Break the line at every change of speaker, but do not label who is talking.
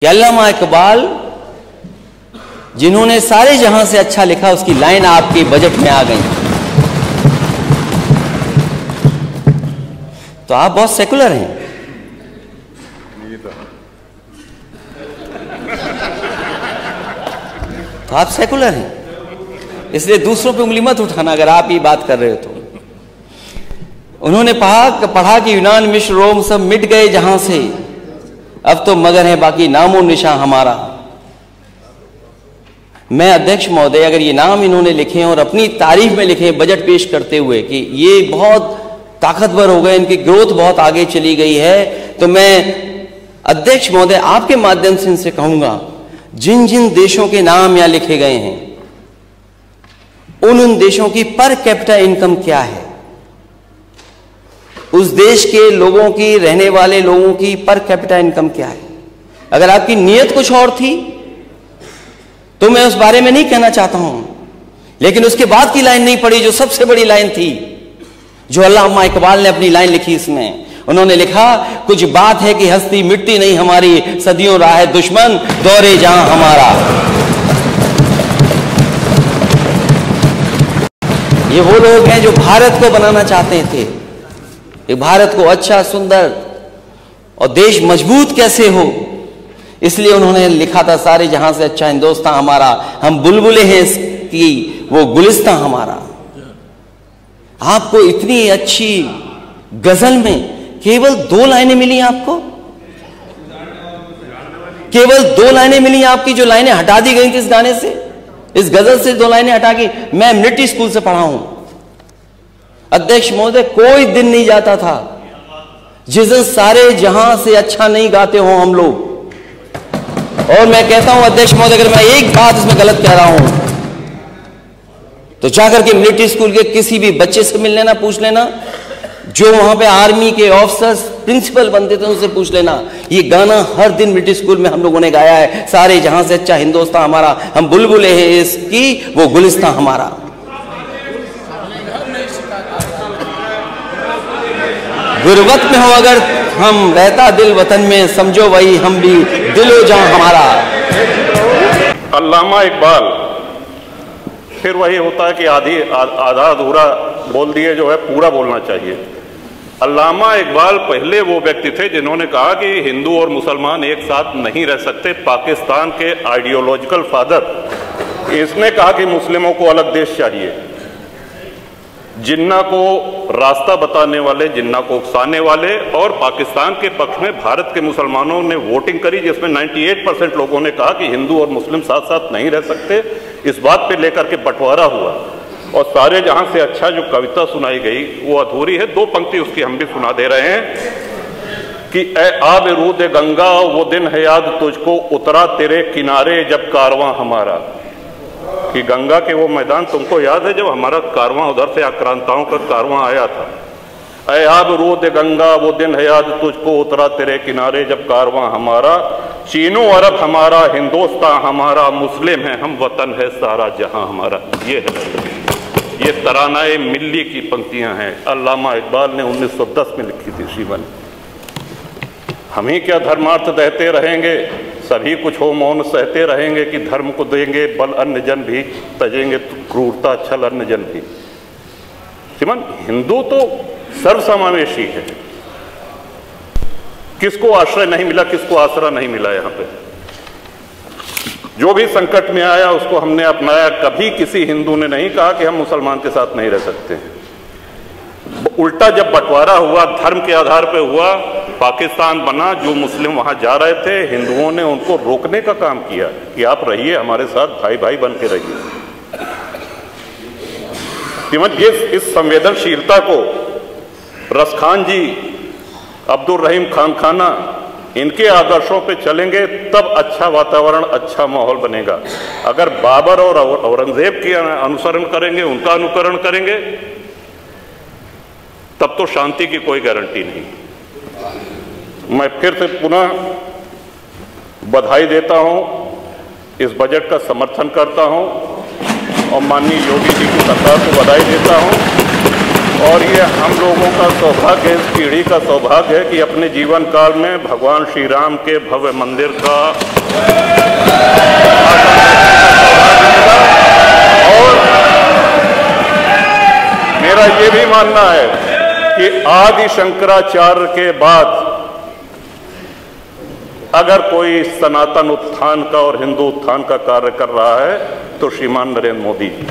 कि अल्लामा इकबाल जिन्होंने सारे जहां से अच्छा लिखा, उसकी लाइन आपके बजट में आ गई। तो आप बहुत सेकुलर हैं। तो आप सेकुलर हैं, इसलिए दूसरों पे उंगली मत उठाना अगर आप ये बात कर रहे हो तो। उन्होंने पढ़ा कि यूनान, मिस्र, रोम सब मिट गए जहां से, अब तो मगर है बाकी नामो निशान हमारा। मैं अध्यक्ष महोदय, अगर ये नाम इन्होंने लिखे हैं और अपनी तारीफ में लिखे हैं बजट पेश करते हुए कि ये बहुत ताकतवर हो गए, इनकी ग्रोथ बहुत आगे चली गई है, तो मैं अध्यक्ष महोदय आपके माध्यम से इनसे कहूंगा, जिन जिन देशों के नाम यहां लिखे गए हैं उन देशों की पर कैपिटा इनकम क्या है, उस देश के लोगों की, रहने वाले लोगों की पर कैपिटा इनकम क्या है। अगर आपकी नीयत कुछ और थी तो मैं उस बारे में नहीं कहना चाहता हूं, लेकिन उसके बाद की लाइन नहीं पढ़ी जो सबसे बड़ी लाइन थी, जो अल्लामा इकबाल ने अपनी लाइन लिखी। इसमें उन्होंने लिखा, कुछ बात है कि हस्ती मिटती नहीं हमारी, सदियों रहा है दुश्मन दौरे जहां हमारा। ये वो लोग हैं जो भारत को बनाना चाहते थे, एक भारत को अच्छा, सुंदर और देश मजबूत कैसे हो, इसलिए उन्होंने लिखा था, सारे जहां से अच्छा हिंदुस्तान हमारा, हम बुलबुले हैं इसकी, वो गुलिस्तान हमारा। आपको इतनी अच्छी गजल में केवल 2 लाइनें मिली आपको, केवल 2 लाइनें मिली आपकी, जो लाइनें हटा दी गई थी इस गाने से, इस गजल से 2 लाइनें हटा के। मैं मिलिट्री स्कूल से पढ़ा हूं अध्यक्ष महोदय, कोई दिन नहीं जाता था जिस दिन सारे जहां से अच्छा नहीं गाते हो हम लोग। और मैं कहता हूं अध्यक्ष महोदय, अगर मैं एक बात इसमें गलत कह रहा हूं तो जाकर के मिलिट्री स्कूल के किसी भी बच्चे से मिल लेना, पूछ लेना, जो वहां पे आर्मी के ऑफिसर्स, प्रिंसिपल बनते थे, उनसे पूछ लेना। ये गाना हर दिन मिलिट्री स्कूल में हम लोगों ने गाया है, सारे जहां से अच्छा हिंदुस्तान हमारा, हम बुलबुले हैं इसकी, वो गुलिस्तान हमारा। गुर्बत में हो अगर हम, रहता दिल वतन में, समझो वही हम भी, दिलो जहां हमारा।
अल्लामा इकबाल, फिर वही होता है कि आधा अधूरा बोल दिए जो है पूरा बोलना चाहिए। अल्लामा इकबाल पहले वो व्यक्ति थे जिन्होंने कहा कि हिंदू और मुसलमान एक साथ नहीं रह सकते। पाकिस्तान के आइडियोलॉजिकल फादर, इसने कहा कि मुस्लिमों को अलग देश चाहिए। जिन्ना को रास्ता बताने वाले, जिन्ना को उकसाने वाले, और पाकिस्तान के पक्ष में भारत के मुसलमानों ने वोटिंग करी, जिसमें 98% लोगों ने कहा कि हिंदू और मुस्लिम साथ साथ नहीं रह सकते। इस बात पे लेकर के बंटवारा हुआ और सारे जहां से अच्छा जो कविता सुनाई गई वो अधूरी है। 2 पंक्ति उसकी हम भी सुना दे रहे हैं कि ए आब रूद गंगा, वो दिन है याद तुझको, उतरा तेरे किनारे जब कारवां हमारा। कि गंगा के वो मैदान तुमको याद है जब हमारा कारवां, उधर से आक्रांताओं का कारवां आया था। ए आब रूद गंगा, वो दिन है याद तुझको, उतरा तेरे किनारे जब कारवां हमारा। चीनो अरब हमारा, हिंदुस्तान हमारा, मुस्लिम है हम, वतन है सारा जहां हमारा। ये है, ये तरानाए मिल्ली की पंक्तियां हैं, अल्लामा इकबाल ने 1910 में लिखी थी शिवन। हम ही क्या धर्मार्थ देते रहेंगे, सभी कुछ हो मौन सहते रहेंगे, कि धर्म को देंगे बल अन्य जन भी, तजेंगे क्रूरता छल अन्य जन भी। सिमन, हिंदू तो सर्वसमावेशी है, किसको आश्रय नहीं मिला, किसको आसरा नहीं मिला। यहाँ पे जो भी संकट में आया उसको हमने अपनाया। कभी किसी हिंदू ने नहीं कहा कि हम मुसलमान के साथ नहीं रह सकते हैं। उल्टा जब बंटवारा हुआ, धर्म के आधार पे हुआ, पाकिस्तान बना, जो मुस्लिम वहां जा रहे थे, हिंदुओं ने उनको रोकने का काम किया कि आप रहिए हमारे साथ, भाई भाई बन के रहिए। ये इस संवेदनशीलता को रसखान जी, अब्दुल रहीम खान खाना, इनके आदर्शों पे चलेंगे तब अच्छा वातावरण, अच्छा माहौल बनेगा। अगर बाबर और औरंगजेब के अनुसरण करेंगे, उनका अनुकरण करेंगे, तब तो शांति की कोई गारंटी नहीं। मैं फिर से पुनः बधाई देता हूं, इस बजट का समर्थन करता हूं और माननीय योगी जी की सरकार को बधाई देता हूं। और ये हम लोगों का सौभाग्य है, इस पीढ़ी का सौभाग्य है कि अपने जीवन काल में भगवान श्री राम के भव्य मंदिर का और मेरा ये भी मानना है कि आदि शंकराचार्य के बाद अगर कोई सनातन उत्थान का और हिंदू उत्थान का कार्य कर रहा है तो श्रीमान नरेंद्र मोदी जी।